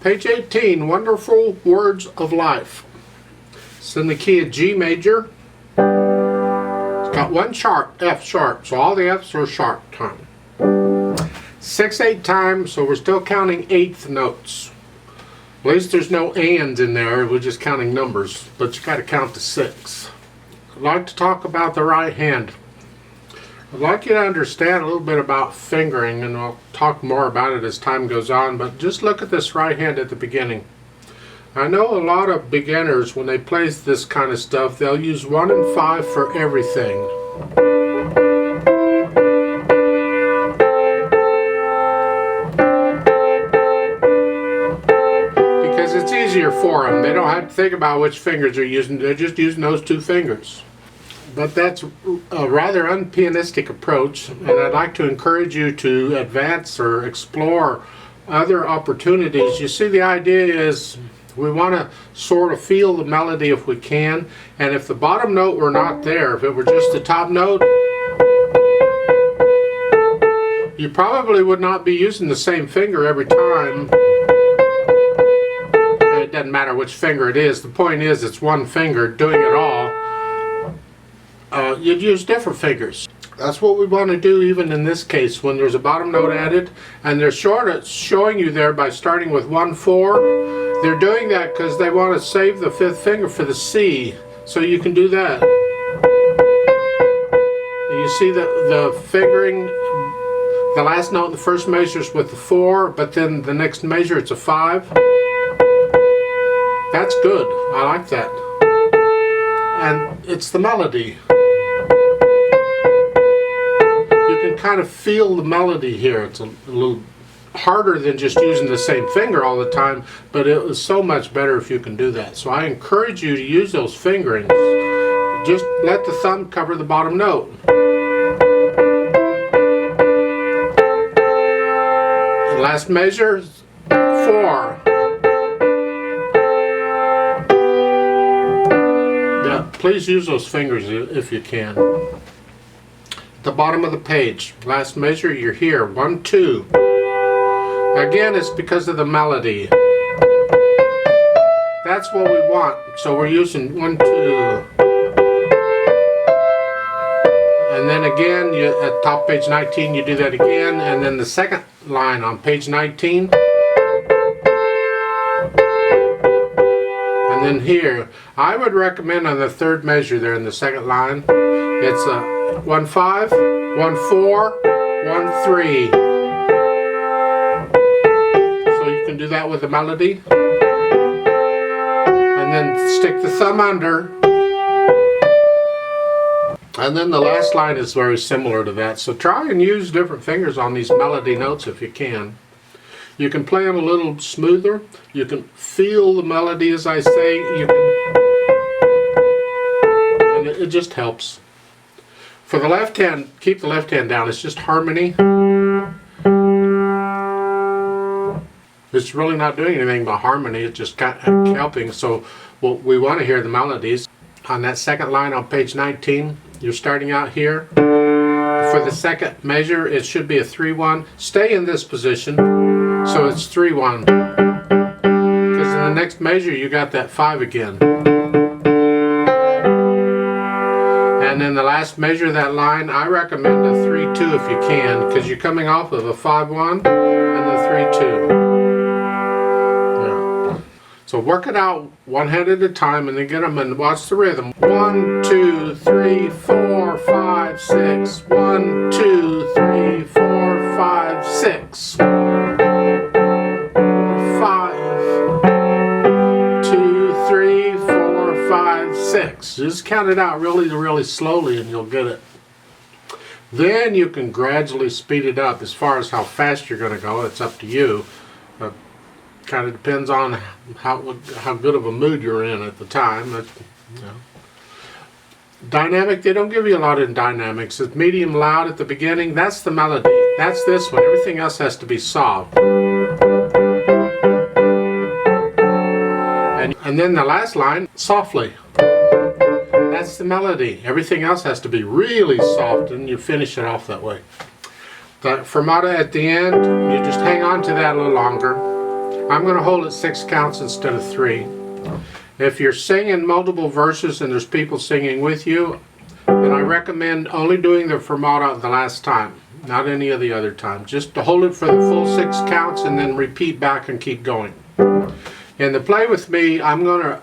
Page 18, Wonderful Words of Life. It's in the key of G major. It's got one sharp, F sharp, so all the F's are sharp time. 6/8 time, so we're still counting eighth notes. At least there's no ands in there, we're just counting numbers, but you got to count to 6. I'd like to talk about the right hand. I'd like you to understand a little bit about fingering, and I'll talk more about it as time goes on, but just look at this right hand at the beginning. I know a lot of beginners, when they play this kind of stuff, they'll use 1 and 5 for everything. Because it's easier for them. They don't have to think about which fingers they're using, they're just using those 2 fingers. But that's a rather unpianistic approach, and I'd like to encourage you to advance or explore other opportunities. You see, the idea is we want to sort of feel the melody if we can, and if the bottom note were not there, if it were just the top note, you probably would not be using the same finger every time. It doesn't matter which finger it is. The point is, it's one finger doing it all. You'd use different fingers. That's what we want to do even in this case when there's a bottom note added, and they're showing you there by starting with 1/4. They're doing that because they want to save the 5th finger for the C, so you can do that. You see the fingering, the last note in the first measure is with the 4, but then the next measure it's a 5. That's good. I like that. And it's the melody. Kind of feel the melody here. It's a little harder than just using the same finger all the time, but it was so much better if you can do that. So I encourage you to use those fingerings. Just let the thumb cover the bottom note. The last measure, 4. Yeah, please use those fingers if you can. The bottom of the page, last measure, you're here, 1, 2. Again, it's because of the melody. That's what we want, so we're using 1, 2. And then again, at top page 19, you do that again, and then the second line on page 19. And then here, I would recommend on the 3rd measure there in the second line, it's a 1, 5, 1, 4, 1, 3. So you can do that with the melody. And then stick the thumb under. And then the last line is very similar to that. So try and use different fingers on these melody notes if you can. You can play them a little smoother. You can feel the melody as I say. And it just helps. For the left hand, keep the left hand down. It's just harmony. It's really not doing anything but harmony. It's just helping. So we want to hear the melodies. On that second line on page 19, you're starting out here. For the second measure, it should be a 3-1. Stay in this position. So it's 3-1. Because in the next measure, you got that 5 again. And then the last measure of that line, I recommend a 3-2 if you can, because you're coming off of a 5-1 and the 3-2. Yeah. So work it out one hand at a time and then get them and watch the rhythm. 1, 2, 3, 4, 5, 6. 1, 2, 3, 4, 5, 6. 5, 2, 3, 4, 5, 6. Just count it out really, really slowly and you'll get it. Then you can gradually speed it up. As far as how fast you're going to go, it's up to you. Kind of depends on how good of a mood you're in at the time. Dynamic, they don't give you a lot in dynamics. It's medium loud at the beginning. That's the melody. That's this one. Everything else has to be soft. And then the last line, softly. That's the melody. Everything else has to be really soft, and you finish it off that way. The fermata at the end, you just hang on to that a little longer. I'm going to hold it 6 counts instead of 3. If you're singing multiple verses and there's people singing with you, then I recommend only doing the fermata the last time, not any of the other times. Just to hold it for the full 6 counts and then repeat back and keep going. In the play with me, I'm going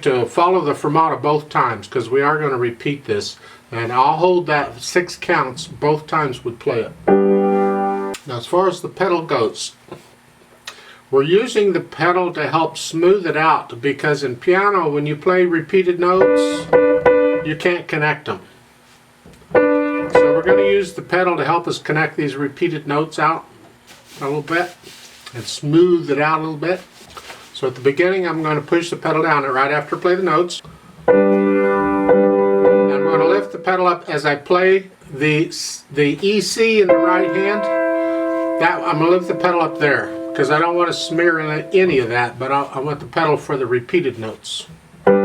to follow the fermata both times because we are going to repeat this, and I'll hold that 6 counts both times we play it. Now, as far as the pedal goes, we're using the pedal to help smooth it out, because in piano, when you play repeated notes, you can't connect them. So we're going to use the pedal to help us connect these repeated notes out a little bit and smooth it out a little bit. So at the beginning, I'm going to push the pedal down right after I play the notes. And I'm going to lift the pedal up as I play the EC in the right hand. I'm going to lift the pedal up there because I don't want to smear any of that, but I want the pedal for the repeated notes. And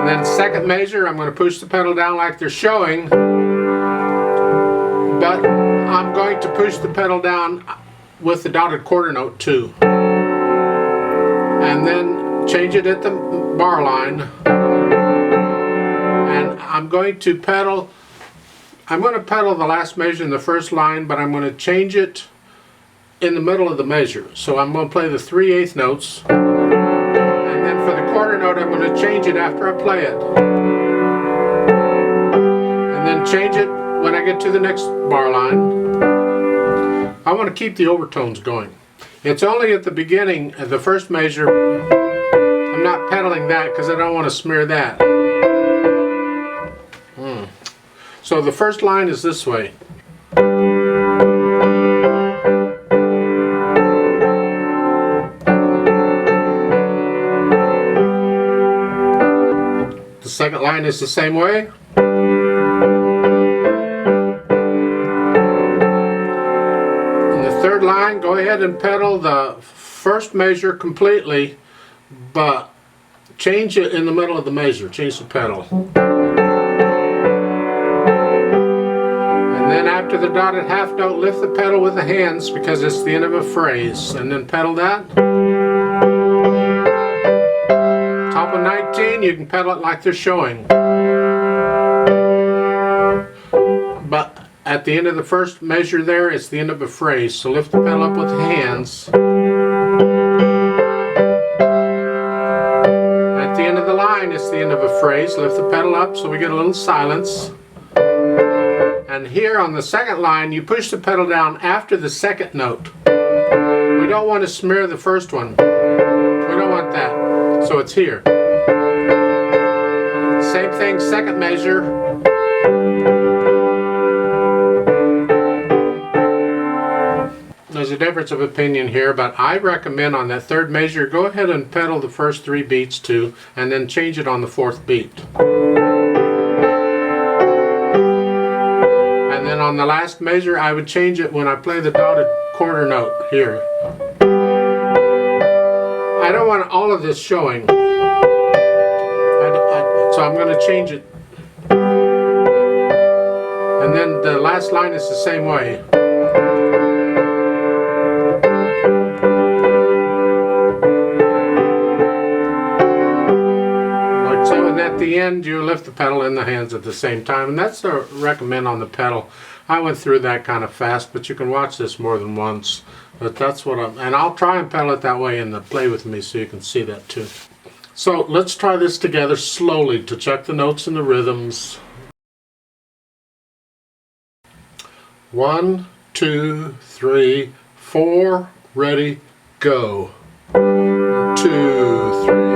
then second measure, I'm going to push the pedal down like they're showing, but I'm going to push the pedal down with the dotted quarter note too. And then change it at the bar line. And I'm going to pedal the last measure in the first line, but I'm going to change it in the middle of the measure. So I'm going to play the 3/8 notes. And then for the quarter note, I'm going to change it after I play it. And then change it when I get to the next bar line. I want to keep the overtones going. It's only at the beginning, the first measure, I'm not pedaling that because I don't want to smear that. So the first line is this way. The second line is the same way. Third line, go ahead and pedal the first measure completely, but change it in the middle of the measure. Change the pedal. And then after the dotted half note, lift the pedal with the hands because it's the end of a phrase. And then pedal that. Top of 19, you can pedal it like they're showing. But at the end of the first measure there, it's the end of a phrase. So lift the pedal up with the hands. At the end of the line, it's the end of a phrase. Lift the pedal up so we get a little silence. And here on the second line, you push the pedal down after the second note. We don't want to smear the first one. We don't want that. So it's here. Same thing, second measure. There's a difference of opinion here, but I recommend on that third measure, go ahead and pedal the first 3 beats too, and then change it on the 4th beat. And then on the last measure, I would change it when I play the dotted quarter note here. I don't want all of this showing, so I'm going to change it. And then the last line is the same way. At the end, you lift the pedal in the hands at the same time, and that's the recommend on the pedal. I went through that kind of fast, but you can watch this more than once. But that's what and I'll try and pedal it that way in the play with me so you can see that too. So let's try this together slowly to check the notes and the rhythms. 1, 2, 3, 4, ready, go. 2, 3.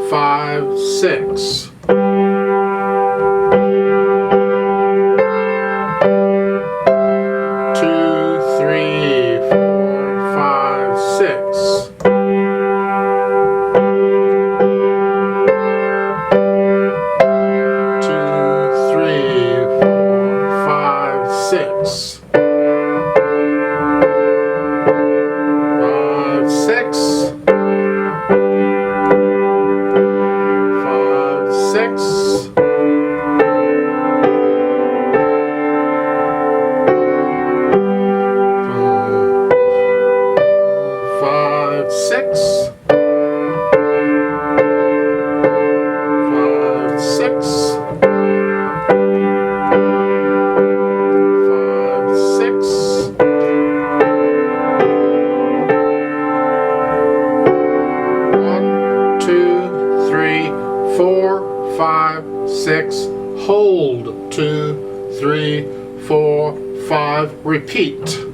Five, 6. 6. 5, 6. 5, 6. 5, 6. 1, 2, 3, 4, 5, 6. Hold. 2, 3, 4, 5. Repeat.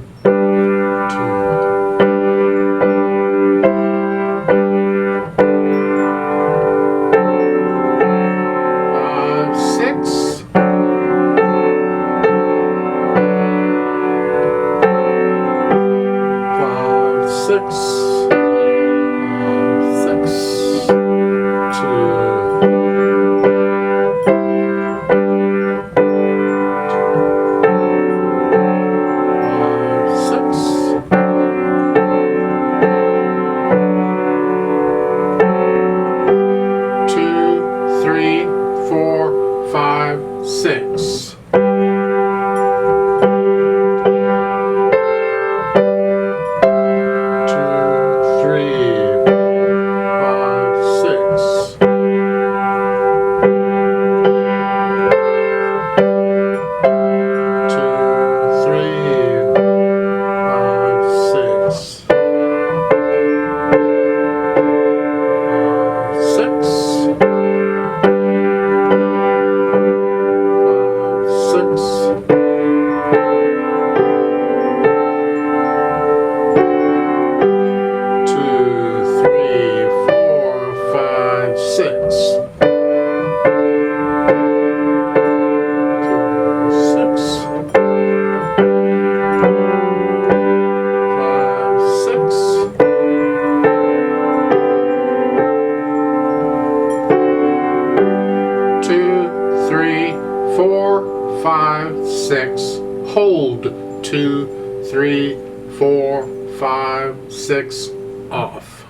6. 4, 5, 6. Hold. 2, 3, 4, 5, 6. Off.